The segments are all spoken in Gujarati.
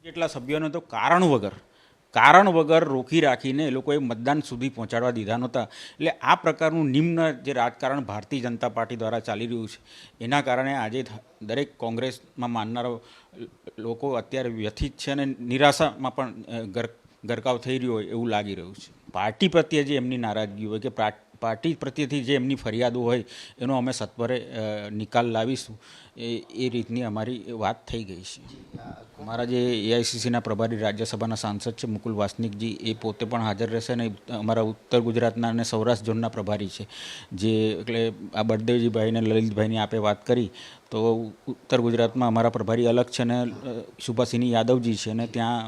જેટલા સભ્યોને તો કારણ વગર રોકી રાખીને એ લોકોએ મતદાન સુધી પહોંચાડવા દીધા નહોતા. એટલે આ પ્રકારનું નિમ્ન જે રાજકારણ ભારતીય જનતા પાર્ટી દ્વારા ચાલી રહ્યું છે એના કારણે આજે દરેક કોંગ્રેસમાં માનનારા લોકો અત્યારે વ્યથિત છે અને નિરાશામાં પણ ગરકાવ થઈ રહ્યો હોય એવું લાગી રહ્યું છે. પાર્ટી પ્રત્યે જે એમની નારાજગી હોય કે પાર્ટી પ્રત્યેથી જે એમની ફરિયાદો હોય એનો અમે સત્વરે નિકાલ લાવીશું એ રીતની અમારી વાત થઈ ગઈ છે. અમારા જે એઆઈસીસીના પ્રભારી રાજ્યસભાના સાંસદ છે મુકુલ વાસનિકજી એ પોતે પણ હાજર રહેશે અને અમારા ઉત્તર ગુજરાતના અને સૌરાષ્ટ્ર ઝોનના પ્રભારી છે જે એટલે આ બળદેવજીભાઈ અને લલિતભાઈની આપે વાત કરી તો ઉત્તર ગુજરાતમાં અમારા પ્રભારી અલગ છે અને સુભાષિની યાદવજી છે અને ત્યાં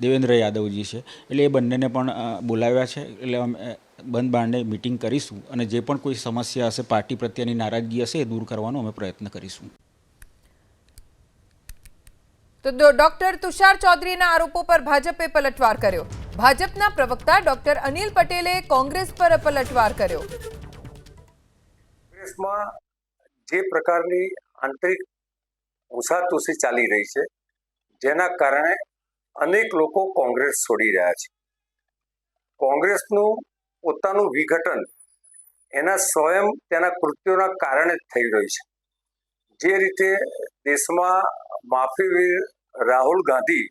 દેવેન્દ્ર યાદવજી છે એટલે એ બંનેને પણ બોલાવ્યા છે. એટલે અમે બંધ બારણે મિટિંગ કરીશું અને જે પણ કોઈ સમસ્યા હશે પાર્ટી પ્રત્યેની નારાજગી હશે એ દૂર કરવાનો અમે પ્રયત્ન કરીશું. તો ડોક્ટર તુષાર ચૌધરીના આરોપો પર ભાજપે પલટવાર કર્યો. ભાજપના પ્રવક્તા ડોક્ટર અનિલ પટેલે કોંગ્રેસ પર પલટવાર કર્યો. કોંગ્રેસમાં જે પ્રકારની આંતરિક ઉસાતુસી ચાલી રહી છે જેના કારણે અનેક લોકો કોંગ્રેસ છોડી રહ્યા છે. કોંગ્રેસનું પોતાનું વિઘટન એના સ્વયં તેના કૃત્યોના કારણે જ થઈ રહ્યું છે. જે રીતે દેશમાં માફીવીર રાહુલ ગાંધી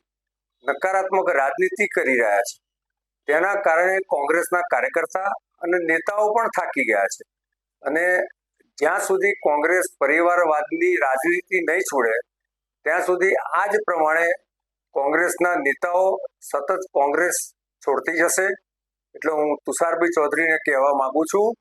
નકારાત્મક રાજનીતિ કરી રહ્યા છે તેના કારણે કોંગ્રેસના કાર્યકર્તા અને નેતાઓ પણ થાકી ગયા છે અને જ્યાં સુધી કોંગ્રેસ પરિવારવાદની રાજનીતિ નહીં છોડે ત્યાં સુધી આ જ પ્રમાણે કોંગ્રેસના નેતાઓ સતત કોંગ્રેસ છોડતી જશે. એટલે હું તુષારભાઈ ચૌધરીને કહેવા માંગુ છું